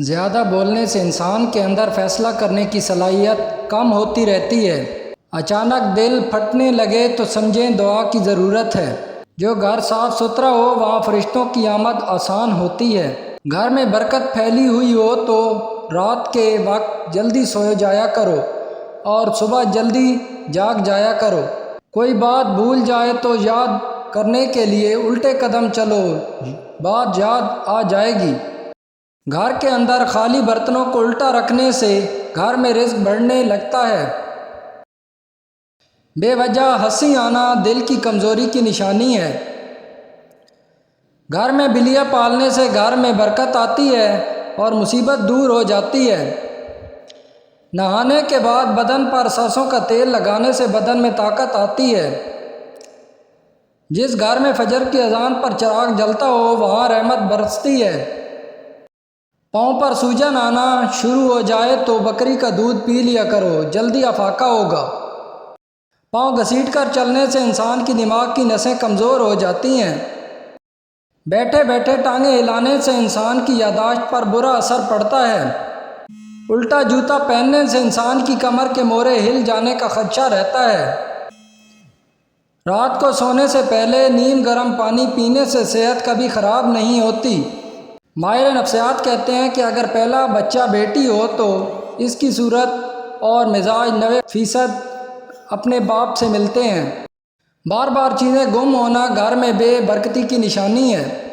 زیادہ بولنے سے انسان کے اندر فیصلہ کرنے کی صلاحیت کم ہوتی رہتی ہے۔ اچانک دل پھٹنے لگے تو سمجھیں دعا کی ضرورت ہے۔ جو گھر صاف ستھرا ہو وہاں فرشتوں کی آمد آسان ہوتی ہے۔ گھر میں برکت پھیلی ہوئی ہو تو رات کے وقت جلدی سو جایا کرو اور صبح جلدی جاگ جایا کرو۔ کوئی بات بھول جائے تو یاد کرنے کے لیے الٹے قدم چلو، بات یاد آ جائے گی۔ گھر کے اندر خالی برتنوں کو الٹا رکھنے سے گھر میں رزق بڑھنے لگتا ہے۔ بے وجہ ہنسی آنا دل کی کمزوری کی نشانی ہے۔ گھر میں بلیاں پالنے سے گھر میں برکت آتی ہے اور مصیبت دور ہو جاتی ہے۔ نہانے کے بعد بدن پر سرسوں کا تیل لگانے سے بدن میں طاقت آتی ہے۔ جس گھر میں فجر کی اذان پر چراغ جلتا ہو وہاں رحمت برستی ہے۔ پاؤں پر سوجن آنا شروع ہو جائے تو بکری کا دودھ پی لیا کرو، جلدی افاقہ ہوگا۔ پاؤں گھسیٹ کر چلنے سے انسان کی دماغ کی نسیں کمزور ہو جاتی ہیں۔ بیٹھے بیٹھے ٹانگیں ہلانے سے انسان کی یادداشت پر برا اثر پڑتا ہے۔ الٹا جوتا پہننے سے انسان کی کمر کے موڑے ہل جانے کا خدشہ رہتا ہے۔ رات کو سونے سے پہلے نیم گرم پانی پینے سے صحت کبھی خراب نہیں ہوتی۔ ماہر نفسیات کہتے ہیں کہ اگر پہلا بچہ بیٹی ہو تو اس کی صورت اور مزاج 90% اپنے باپ سے ملتے ہیں۔ بار بار چیزیں گم ہونا گھر میں بے برکتی کی نشانی ہے۔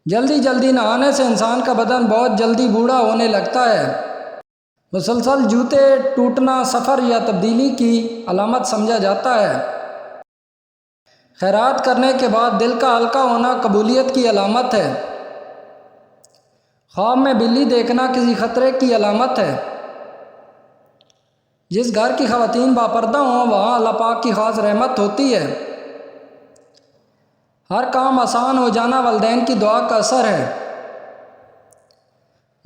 جلدی جلدی نہانے سے انسان کا بدن بہت جلدی بوڑھا ہونے لگتا ہے۔ مسلسل جوتے ٹوٹنا سفر یا تبدیلی کی علامت سمجھا جاتا ہے۔ خیرات کرنے کے بعد دل کا ہلکا ہونا قبولیت کی علامت ہے۔ خواب میں بلی دیکھنا کسی خطرے کی علامت ہے۔ جس گھر کی خواتین باپردہ ہوں وہاں اللہ پاک کی خاص رحمت ہوتی ہے۔ ہر کام آسان ہو جانا والدین کی دعا کا اثر ہے۔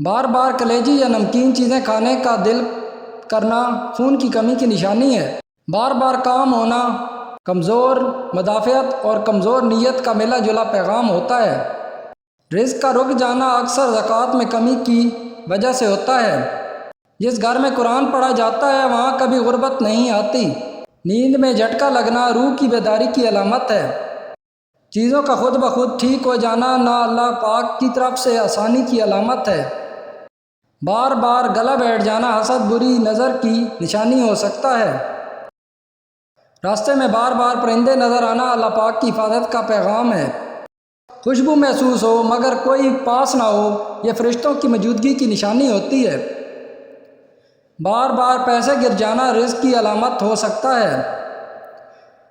بار بار کلیجی یا نمکین چیزیں کھانے کا دل کرنا خون کی کمی کی نشانی ہے۔ بار بار کام ہونا کمزور مدافعت اور کمزور نیت کا ملا جلا پیغام ہوتا ہے۔ رزق کا رک جانا اکثر زکوٰۃ میں کمی کی وجہ سے ہوتا ہے۔ جس گھر میں قرآن پڑھا جاتا ہے وہاں کبھی غربت نہیں آتی۔ نیند میں جھٹکا لگنا روح کی بیداری کی علامت ہے۔ چیزوں کا خود بخود ٹھیک ہو جانا نہ اللہ پاک کی طرف سے آسانی کی علامت ہے۔ بار بار گلا بیٹھ جانا حسد بری نظر کی نشانی ہو سکتا ہے۔ راستے میں بار بار پرندے نظر آنا اللہ پاک کی حفاظت کا پیغام ہے۔ خوشبو محسوس ہو مگر کوئی پاس نہ ہو یہ فرشتوں کی موجودگی کی نشانی ہوتی ہے۔ بار بار پیسے گر جانا رزق کی علامت ہو سکتا ہے۔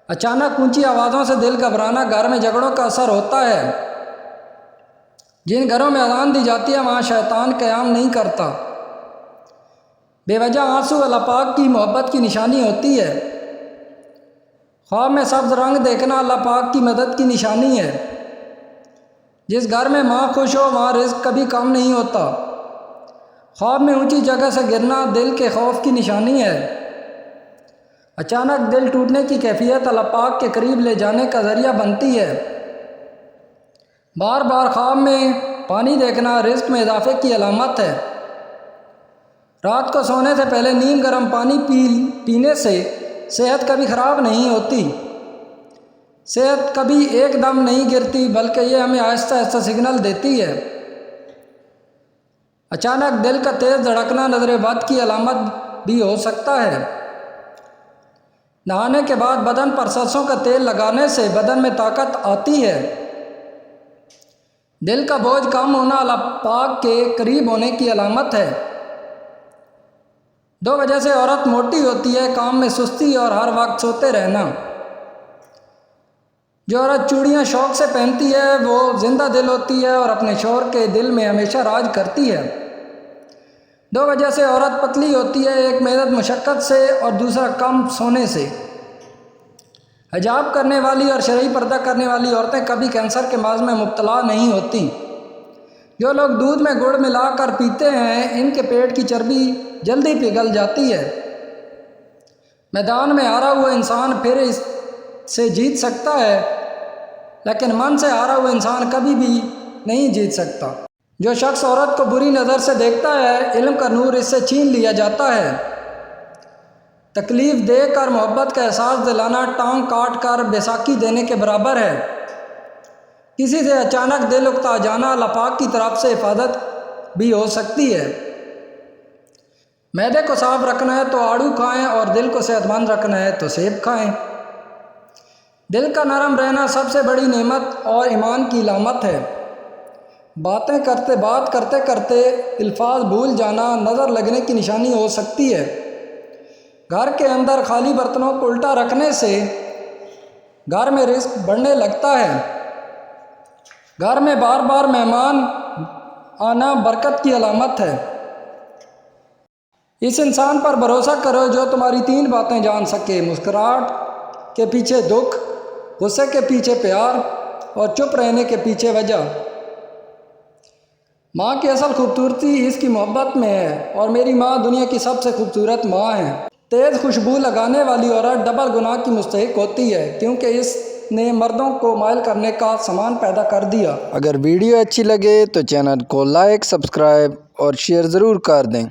اچانک اونچی آوازوں سے دل گھبرانا گھر میں جھگڑوں کا اثر ہوتا ہے۔ جن گھروں میں اذان دی جاتی ہے وہاں شیطان قیام نہیں کرتا۔ بے وجہ آنسو اللہ پاک کی محبت کی نشانی ہوتی ہے۔ خواب میں سبز رنگ دیکھنا اللہ پاک کی مدد کی نشانی ہے۔ جس گھر میں ماں خوش ہو وہاں رزق کبھی کم نہیں ہوتا۔ خواب میں اونچی جگہ سے گرنا دل کے خوف کی نشانی ہے۔ اچانک دل ٹوٹنے کی کیفیت اللہ پاک کے قریب لے جانے کا ذریعہ بنتی ہے۔ بار بار خواب میں پانی دیکھنا رزق میں اضافے کی علامت ہے۔ رات کو سونے سے پہلے نیم گرم پانی پینے سے صحت کبھی خراب نہیں ہوتی۔ صحت کبھی ایک دم نہیں گرتی بلکہ یہ ہمیں آہستہ آہستہ سگنل دیتی ہے۔ اچانک دل کا تیز دھڑکنا نظر بد کی علامت بھی ہو سکتا ہے۔ نہانے کے بعد بدن پر سرسوں کا تیل لگانے سے بدن میں طاقت آتی ہے۔ دل کا بوجھ کم ہونا اللہ پاک کے قریب ہونے کی علامت ہے۔ دو وجہ سے عورت موٹی ہوتی ہے، کام میں سستی اور ہر وقت سوتے رہنا۔ جو عورت چوڑیاں شوق سے پہنتی ہے وہ زندہ دل ہوتی ہے اور اپنے شوہر کے دل میں ہمیشہ راج کرتی ہے۔ دو وجہ سے عورت پتلی ہوتی ہے، ایک محنت مشقت سے اور دوسرا کم سونے سے۔ حجاب کرنے والی اور شرعی پردہ کرنے والی عورتیں کبھی کینسر کے مرض میں مبتلا نہیں ہوتی۔ جو لوگ دودھ میں گڑ ملا کر پیتے ہیں ان کے پیٹ کی چربی جلدی پگھل جاتی ہے۔ میدان میں ہارا ہوا انسان پھر اس سے جیت سکتا ہے لیکن من سے ہارا ہوا انسان کبھی بھی نہیں جیت سکتا۔ جو شخص عورت کو بری نظر سے دیکھتا ہے علم کا نور اس سے چھین لیا جاتا ہے۔ تکلیف دے کر محبت کا احساس دلانا ٹانگ کاٹ کر بیساکھی دینے کے برابر ہے۔ کسی سے اچانک دل اکتا جانا اللہ پاک کی طرف سے حفاظت بھی ہو سکتی ہے۔ معدے کو صاف رکھنا ہے تو آڑو کھائیں اور دل کو صحت مند رکھنا ہے تو سیب کھائیں۔ دل کا نرم رہنا سب سے بڑی نعمت اور ایمان کی علامت ہے۔ بات کرتے کرتے الفاظ بھول جانا نظر لگنے کی نشانی ہو سکتی ہے۔ گھر کے اندر خالی برتنوں کو الٹا رکھنے سے گھر میں رزق بڑھنے لگتا ہے۔ گھر میں بار بار مہمان آنا برکت کی علامت ہے۔ اس انسان پر بھروسہ کرو جو تمہاری 3 باتیں جان سکے: مسکراہٹ کے پیچھے دکھ، غصے کے پیچھے پیار اور چپ رہنے کے پیچھے وجہ۔ ماں کی اصل خوبصورتی اس کی محبت میں ہے اور میری ماں دنیا کی سب سے خوبصورت ماں ہے۔ تیز خوشبو لگانے والی عورت ڈبل گناہ کی مستحق ہوتی ہے کیونکہ اس نے مردوں کو مائل کرنے کا سامان پیدا کر دیا۔ اگر ویڈیو اچھی لگے تو چینل کو لائک، سبسکرائب اور شیئر ضرور کر دیں۔